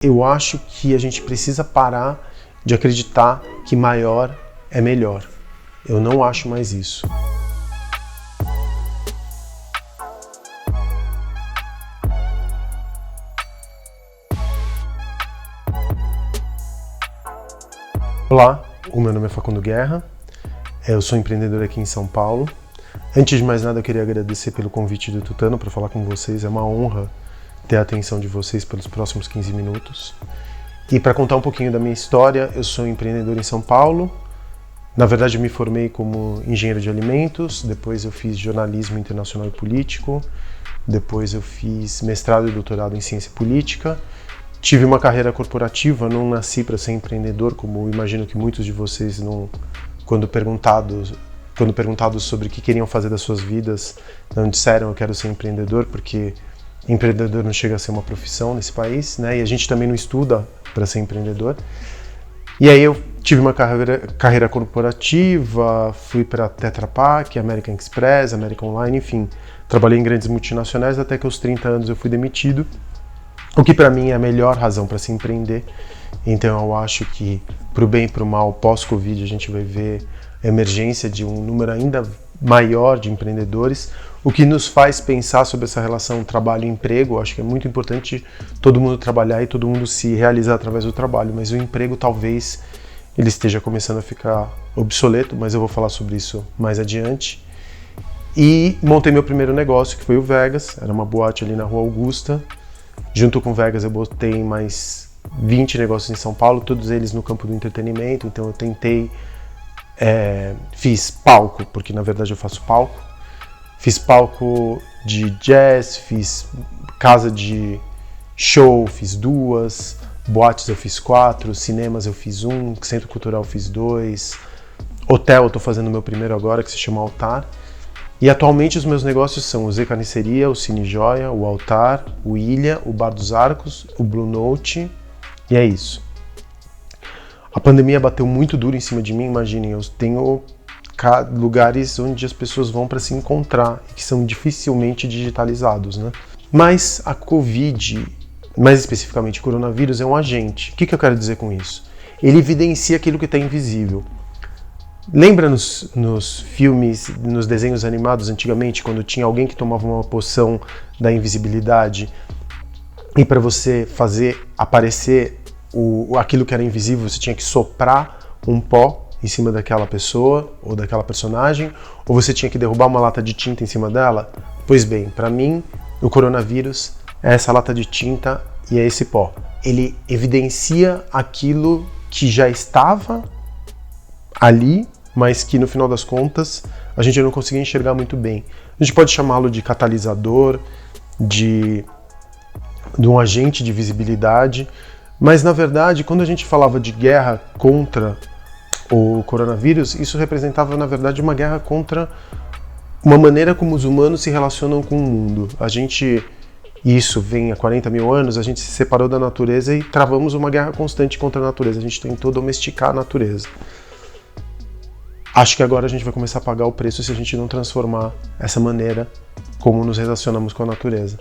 Eu acho que a gente precisa parar de acreditar que maior é melhor. Eu não acho mais isso. Olá, o meu nome é Facundo Guerra, eu sou empreendedor aqui em São Paulo. Antes de mais nada, eu queria agradecer pelo convite do Tutano para falar com vocês. É uma honra ter a atenção de vocês pelos próximos 15 minutos. E para contar um pouquinho da minha história, eu sou empreendedor em São Paulo. Na verdade, eu me formei como engenheiro de alimentos, depois eu fiz jornalismo internacional e político, depois eu fiz mestrado e doutorado em ciência política. Tive uma carreira corporativa, não nasci para ser empreendedor, como imagino que muitos de vocês, quando perguntados sobre o que queriam fazer das suas vidas, não disseram eu quero ser empreendedor, porque empreendedor não chega a ser uma profissão nesse país, né? E a gente também não estuda para ser empreendedor. E aí eu tive uma carreira corporativa, fui para Tetra Pak, American Express, American Online, enfim, trabalhei em grandes multinacionais até que aos 30 anos eu fui demitido, o que para mim é a melhor razão para se empreender. Então eu acho que pro bem e pro mal, pós-Covid, a gente vai ver a emergência de um número ainda maior de empreendedores, o que nos faz pensar sobre essa relação trabalho-emprego. Eu acho que é muito importante todo mundo trabalhar e todo mundo se realizar através do trabalho, mas o emprego talvez ele esteja começando a ficar obsoleto, mas eu vou falar sobre isso mais adiante. E montei meu primeiro negócio, que foi o Vegas, era uma boate ali na Rua Augusta. Junto com o Vegas eu botei mais 20 negócios em São Paulo, todos eles no campo do entretenimento, então eu tentei, fiz palco, porque na verdade eu faço palco, fiz palco de jazz, fiz casa de show, fiz 2, boates eu fiz 4, cinemas eu fiz 1, centro cultural eu fiz 2, hotel eu tô fazendo meu primeiro agora, que se chama Altar. E atualmente os meus negócios são o Z Carniceria, o Cine Joia, o Altar, o Ilha, o Bar dos Arcos, o Blue Note, e é isso. A pandemia bateu muito duro em cima de mim, imaginem, eu tenho lugares onde as pessoas vão para se encontrar e que são dificilmente digitalizados, né? Mas a Covid, mais especificamente o coronavírus, é um agente. O que eu quero dizer com isso? Ele evidencia aquilo que está invisível. Lembra nos filmes, nos desenhos animados antigamente, quando tinha alguém que tomava uma poção da invisibilidade e para você fazer aparecer aquilo que era invisível, você tinha que soprar um pó em cima daquela pessoa ou daquela personagem, ou você tinha que derrubar uma lata de tinta em cima dela? Pois bem, para mim, o coronavírus é essa lata de tinta e é esse pó. Ele evidencia aquilo que já estava ali, mas que no final das contas a gente não conseguia enxergar muito bem. A gente pode chamá-lo de catalisador, de um agente de visibilidade, mas na verdade, quando a gente falava de guerra contra o coronavírus, isso representava na verdade uma guerra contra uma maneira como os humanos se relacionam com o mundo. Isso vem há 40 mil anos, a gente se separou da natureza e travamos uma guerra constante contra a natureza. A gente tentou domesticar a natureza. Acho que agora a gente vai começar a pagar o preço se a gente não transformar essa maneira como nos relacionamos com a natureza.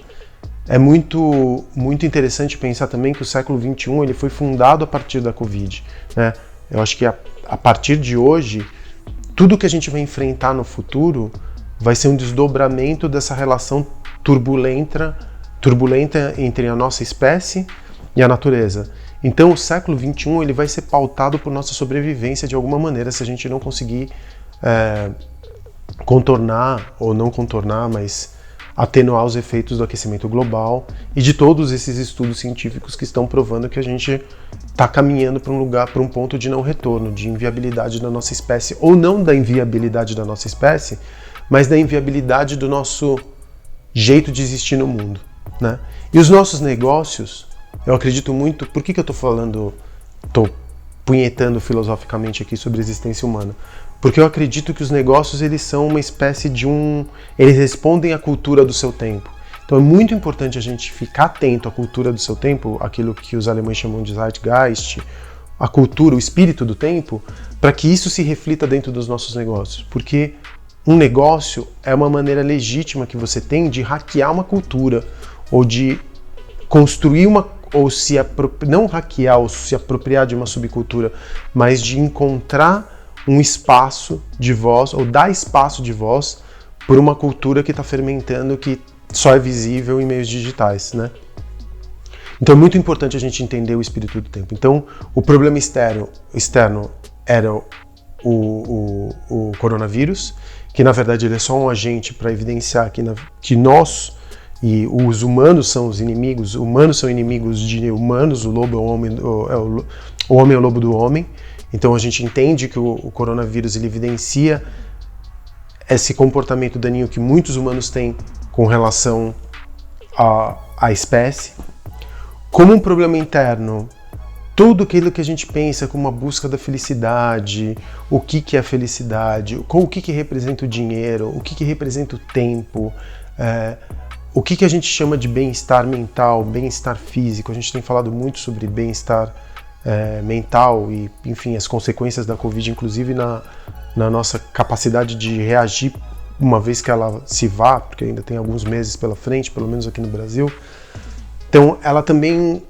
É muito interessante pensar também que o século XXI ele foi fundado a partir da Covid, né? Eu acho que a partir de hoje, tudo que a gente vai enfrentar no futuro vai ser um desdobramento dessa relação turbulenta entre a nossa espécie e a natureza. Então o século XXI ele vai ser pautado por nossa sobrevivência de alguma maneira, se a gente não conseguir contornar, ou não contornar, mas atenuar os efeitos do aquecimento global e de todos esses estudos científicos que estão provando que a gente está caminhando para um ponto de não retorno, de inviabilidade da nossa espécie, ou não da inviabilidade da nossa espécie, mas da inviabilidade do nosso jeito de existir no mundo, né? E os nossos negócios, eu acredito muito. Por que eu estou punhetando filosoficamente aqui sobre a existência humana? Porque eu acredito que os negócios eles são uma espécie de eles respondem à cultura do seu tempo. Então é muito importante a gente ficar atento à cultura do seu tempo, aquilo que os alemães chamam de Zeitgeist, a cultura, o espírito do tempo, para que isso se reflita dentro dos nossos negócios. Porque um negócio é uma maneira legítima que você tem de hackear uma cultura ou de construir ou não hackear ou se apropriar de uma subcultura, mas de encontrar um espaço de voz, ou dar espaço de voz por uma cultura que está fermentando, que só é visível em meios digitais, né? Então é muito importante a gente entender o espírito do tempo. Então o problema externo era o coronavírus, que na verdade ele é só um agente para evidenciar que nós e os humanos são os inimigos, humanos são inimigos de humanos, o lobo é o homem, o homem é o lobo do homem. Então a gente entende que o coronavírus ele evidencia esse comportamento daninho que muitos humanos têm com relação à espécie. Como um problema interno, tudo aquilo que a gente pensa como a busca da felicidade, o que é a felicidade, o que representa o dinheiro, o que representa o tempo, o que a gente chama de bem-estar mental, bem-estar físico. A gente tem falado muito sobre bem-estar mental e, enfim, as consequências da Covid, inclusive na nossa capacidade de reagir uma vez que ela se vá, porque ainda tem alguns meses pela frente, pelo menos aqui no Brasil. Então, ela também...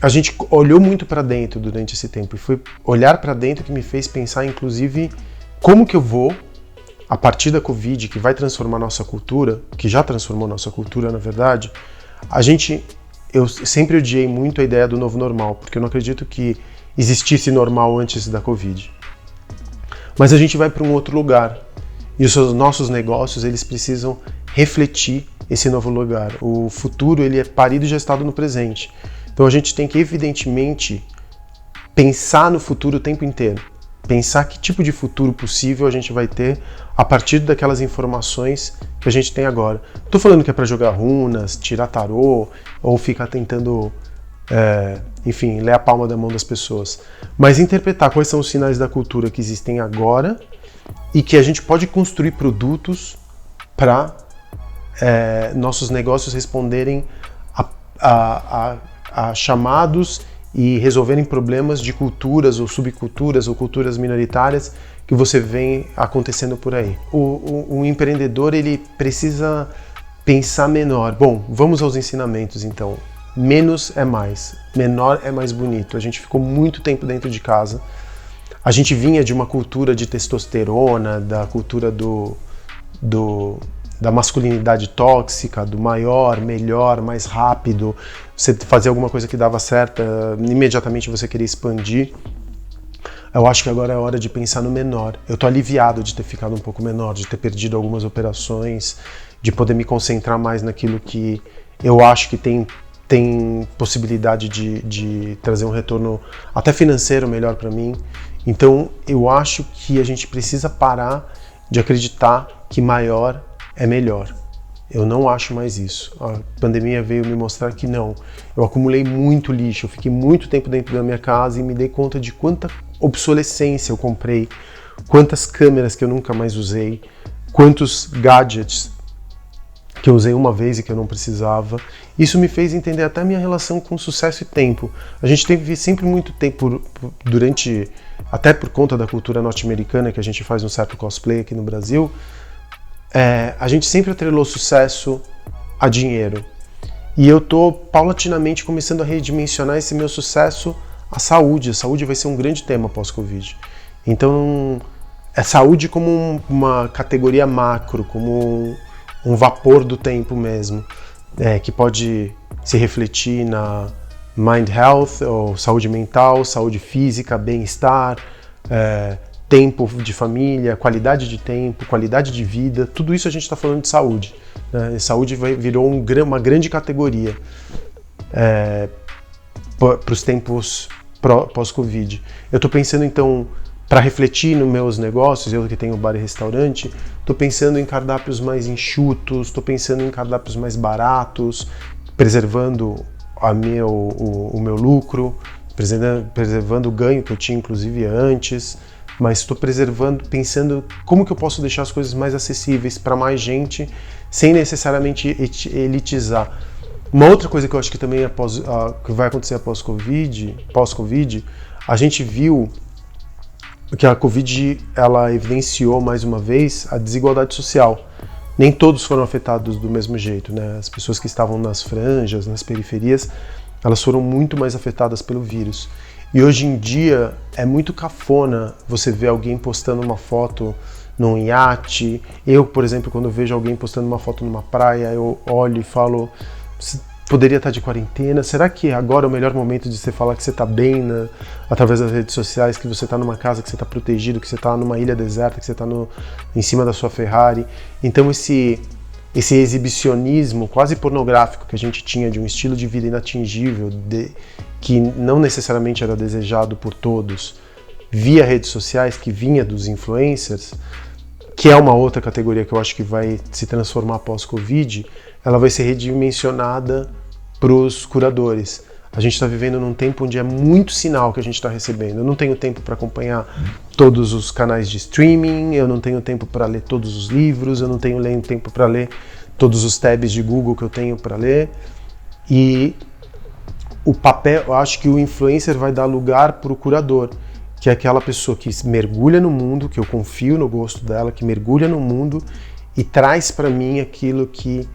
A gente olhou muito para dentro durante esse tempo, e foi olhar para dentro que me fez pensar, inclusive, como que eu vou, a partir da Covid, que vai transformar nossa cultura, que já transformou nossa cultura, na verdade, eu sempre odiei muito a ideia do novo normal, porque eu não acredito que existisse normal antes da Covid. Mas a gente vai para um outro lugar, e os nossos negócios, eles precisam refletir esse novo lugar. O futuro, ele é parido e gestado no presente. Então a gente tem que, evidentemente, pensar no futuro o tempo inteiro. Pensar que tipo de futuro possível a gente vai ter a partir daquelas informações que a gente tem agora. Estou falando que é para jogar runas, tirar tarô, ou ficar tentando, enfim, ler a palma da mão das pessoas. Mas interpretar quais são os sinais da cultura que existem agora e que a gente pode construir produtos para nossos negócios responderem a chamados e resolverem problemas de culturas ou subculturas ou culturas minoritárias que você vê acontecendo por aí. O empreendedor, ele precisa pensar menor. Bom, vamos aos ensinamentos então. Menos é mais, menor é mais bonito. A gente ficou muito tempo dentro de casa. A gente vinha de uma cultura de testosterona, da cultura da masculinidade tóxica, do maior, melhor, mais rápido. Você fazer alguma coisa que dava certo, imediatamente você queria expandir. Eu acho que agora é hora de pensar no menor. Eu tô aliviado de ter ficado um pouco menor, de ter perdido algumas operações, de poder me concentrar mais naquilo que eu acho que tem possibilidade de trazer um retorno até financeiro melhor para mim. Então eu acho que a gente precisa parar de acreditar que maior é melhor. Eu não acho mais isso. A pandemia veio me mostrar que não. Eu acumulei muito lixo, eu fiquei muito tempo dentro da minha casa e me dei conta de quanta obsolescência eu comprei, quantas câmeras que eu nunca mais usei, quantos gadgets que eu usei uma vez e que eu não precisava. Isso me fez entender até a minha relação com sucesso e tempo. A gente teve sempre muito tempo até por conta da cultura norte-americana, que a gente faz um certo cosplay aqui no Brasil, a gente sempre atrelou sucesso a dinheiro. E eu tô paulatinamente começando a redimensionar esse meu sucesso à saúde. A saúde vai ser um grande tema pós-Covid. Então, é saúde como uma categoria macro, como um vapor do tempo mesmo, que pode se refletir na mind health, ou saúde mental, saúde física, bem-estar, tempo de família, qualidade de tempo, qualidade de vida, tudo isso a gente está falando de saúde. Né? Saúde virou uma grande categoria para os tempos pós-Covid. Eu estou pensando então, para refletir nos meus negócios, eu que tenho bar e restaurante, estou pensando em cardápios mais enxutos, estou pensando em cardápios mais baratos, preservando o meu lucro, preservando o ganho que eu tinha inclusive antes, mas estou pensando como que eu posso deixar as coisas mais acessíveis para mais gente, sem necessariamente elitizar. Uma outra coisa que eu acho que também que vai acontecer pós-Covid, a gente viu que a Covid ela evidenciou mais uma vez a desigualdade social. Nem todos foram afetados do mesmo jeito, né? As pessoas que estavam nas franjas, nas periferias, elas foram muito mais afetadas pelo vírus. E hoje em dia é muito cafona você ver alguém postando uma foto num iate. Eu, por exemplo, quando vejo alguém postando uma foto numa praia, eu olho e falo, poderia estar de quarentena? Será que agora é o melhor momento de você falar que você está bem através das redes sociais, que você está numa casa, que você está protegido, que você está numa ilha deserta, que você está em cima da sua Ferrari? Então esse exibicionismo quase pornográfico que a gente tinha de um estilo de vida inatingível, que não necessariamente era desejado por todos, via redes sociais, que vinha dos influencers, que é uma outra categoria que eu acho que vai se transformar pós-Covid, ela vai ser redimensionada para os curadores. A gente está vivendo num tempo onde é muito sinal que a gente está recebendo. Eu não tenho tempo para acompanhar todos os canais de streaming, eu não tenho tempo para ler todos os livros, eu não tenho tempo para ler todos os tabs de Google que eu tenho para ler. E o papel, eu acho que o influencer vai dar lugar para o curador, que é aquela pessoa que mergulha no mundo, que eu confio no gosto dela, que mergulha no mundo e traz para mim aquilo que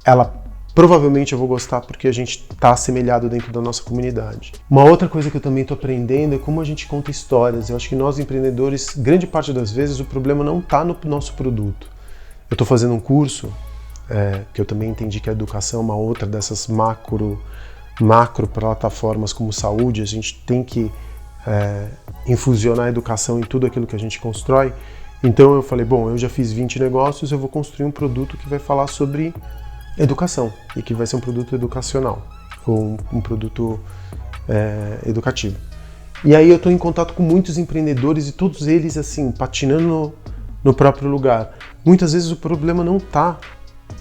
ela provavelmente eu vou gostar porque a gente está assemelhado dentro da nossa comunidade. Uma outra coisa que eu também estou aprendendo é como a gente conta histórias. Eu acho que nós empreendedores, grande parte das vezes, o problema não está no nosso produto. Eu estou fazendo um curso, que eu também entendi que a educação é uma outra dessas macro plataformas como saúde. A gente tem que infusionar a educação em tudo aquilo que a gente constrói. Então eu falei, bom, eu já fiz 20 negócios, eu vou construir um produto que vai falar sobre educação e que vai ser um produto educacional ou um produto educativo. E aí eu estou em contato com muitos empreendedores e todos eles assim patinando no próprio lugar. Muitas vezes o problema não está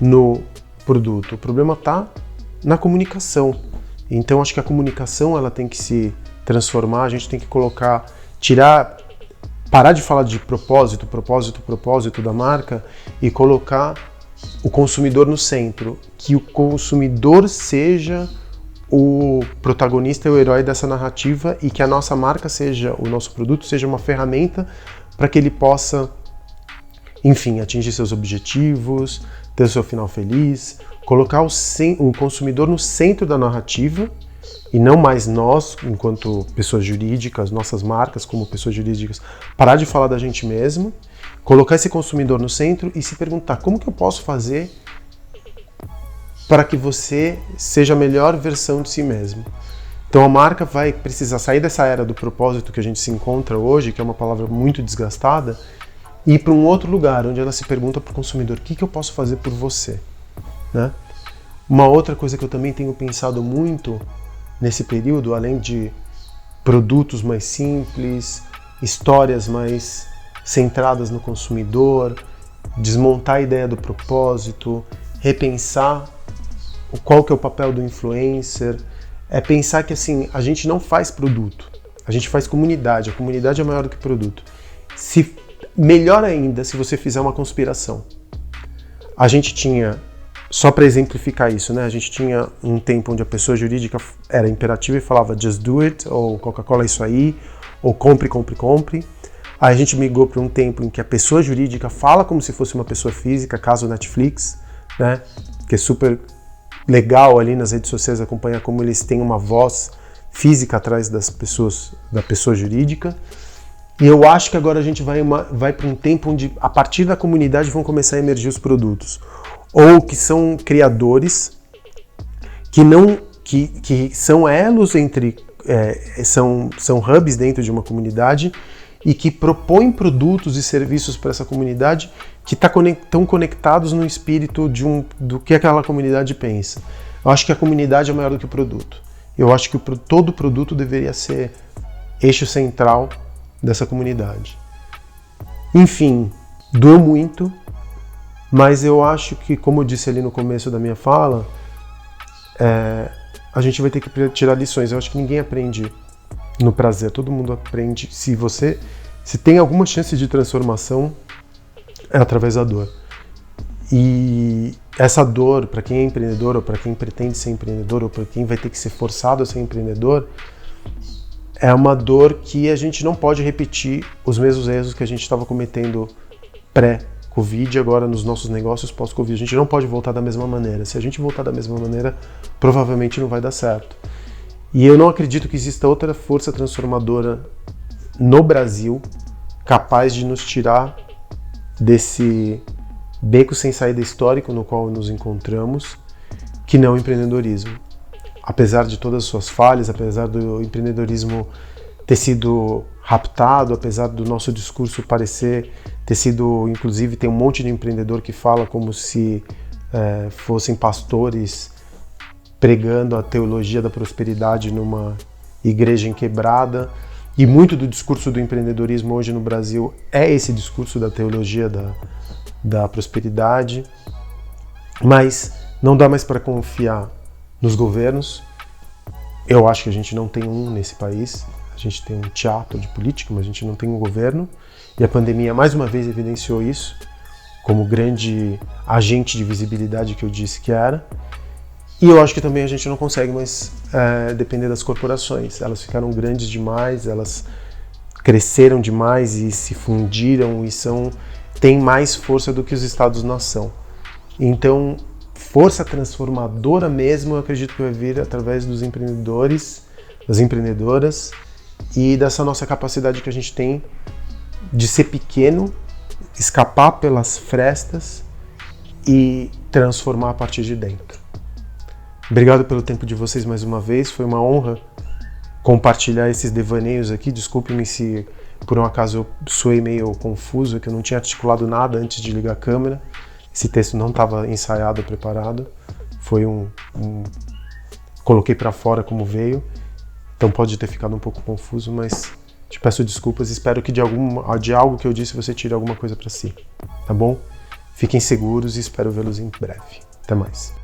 no produto, o problema está na comunicação. Então acho que a comunicação ela tem que se transformar, a gente tem que parar de falar de propósito da marca e colocar o consumidor no centro, que o consumidor seja o protagonista e o herói dessa narrativa e que a nossa marca seja, o nosso produto seja uma ferramenta para que ele possa, enfim, atingir seus objetivos, ter o seu final feliz, colocar o consumidor no centro da narrativa e não mais nós, enquanto pessoas jurídicas, nossas marcas como pessoas jurídicas, parar de falar da gente mesmo, colocar esse consumidor no centro e se perguntar como que eu posso fazer para que você seja a melhor versão de si mesmo. Então a marca vai precisar sair dessa era do propósito que a gente se encontra hoje, que é uma palavra muito desgastada, e ir para um outro lugar, onde ela se pergunta para o consumidor, o que eu posso fazer por você? Né? Uma outra coisa que eu também tenho pensado muito nesse período, além de produtos mais simples, histórias mais centradas no consumidor, desmontar a ideia do propósito, repensar qual que é o papel do influencer, é pensar que assim, a gente não faz produto, a gente faz comunidade, a comunidade é maior do que produto. Melhor ainda se você fizer uma conspiração. A gente tinha, só para exemplificar isso, né? A gente tinha um tempo onde a pessoa jurídica era imperativa e falava just do it, ou Coca-Cola é isso aí, ou compre. Aí a gente migrou para um tempo em que a pessoa jurídica fala como se fosse uma pessoa física, caso Netflix, né? Que é super legal ali nas redes sociais acompanhar como eles têm uma voz física atrás da pessoa jurídica. E eu acho que agora a gente vai para um tempo onde a partir da comunidade vão começar a emergir os produtos. Ou que são criadores que são elos são hubs dentro de uma comunidade e que propõem produtos e serviços para essa comunidade que estão conectados no espírito do que aquela comunidade pensa. Eu acho que a comunidade é maior do que o produto. Eu acho que todo produto deveria ser eixo central dessa comunidade. Enfim, doeu muito, mas eu acho que, como eu disse ali no começo da minha fala, a gente vai ter que tirar lições. Eu acho que ninguém aprende no prazer, todo mundo aprende. Se tem alguma chance de transformação, é através da dor. E essa dor, para quem é empreendedor, ou para quem pretende ser empreendedor, ou para quem vai ter que ser forçado a ser empreendedor, é uma dor que a gente não pode repetir os mesmos erros que a gente estava cometendo Covid, agora nos nossos negócios pós-Covid. A gente não pode voltar da mesma maneira. Se a gente voltar da mesma maneira, provavelmente não vai dar certo. E eu não acredito que exista outra força transformadora no Brasil capaz de nos tirar desse beco sem saída histórico no qual nos encontramos, que não o empreendedorismo. Apesar de todas as suas falhas, apesar do empreendedorismo ter sido raptado, apesar do nosso discurso parecer ter sido, inclusive tem um monte de empreendedor que fala como se fossem pastores pregando a teologia da prosperidade numa igreja em quebrada, e muito do discurso do empreendedorismo hoje no Brasil é esse discurso da teologia da prosperidade, mas não dá mais para confiar nos governos. Eu acho que a gente não tem um nesse país, a gente tem um teatro de política, mas a gente não tem um governo, e a pandemia mais uma vez evidenciou isso como grande agente de visibilidade que eu disse que era. E eu acho que também a gente não consegue mais depender das corporações. Elas ficaram grandes demais, elas cresceram demais e se fundiram e têm mais força do que os Estados-nação. Então, força transformadora mesmo, eu acredito que vai vir através dos empreendedores, das empreendedoras e dessa nossa capacidade que a gente tem de ser pequeno, escapar pelas frestas e transformar a partir de dentro. Obrigado pelo tempo de vocês mais uma vez, foi uma honra compartilhar esses devaneios aqui. Desculpe-me se por um acaso eu soei meio confuso, que eu não tinha articulado nada antes de ligar a câmera. Esse texto não estava ensaiado, preparado, foi coloquei para fora como veio, então pode ter ficado um pouco confuso, mas te peço desculpas e espero que de algo que eu disse você tire alguma coisa para si, tá bom? Fiquem seguros e espero vê-los em breve. Até mais.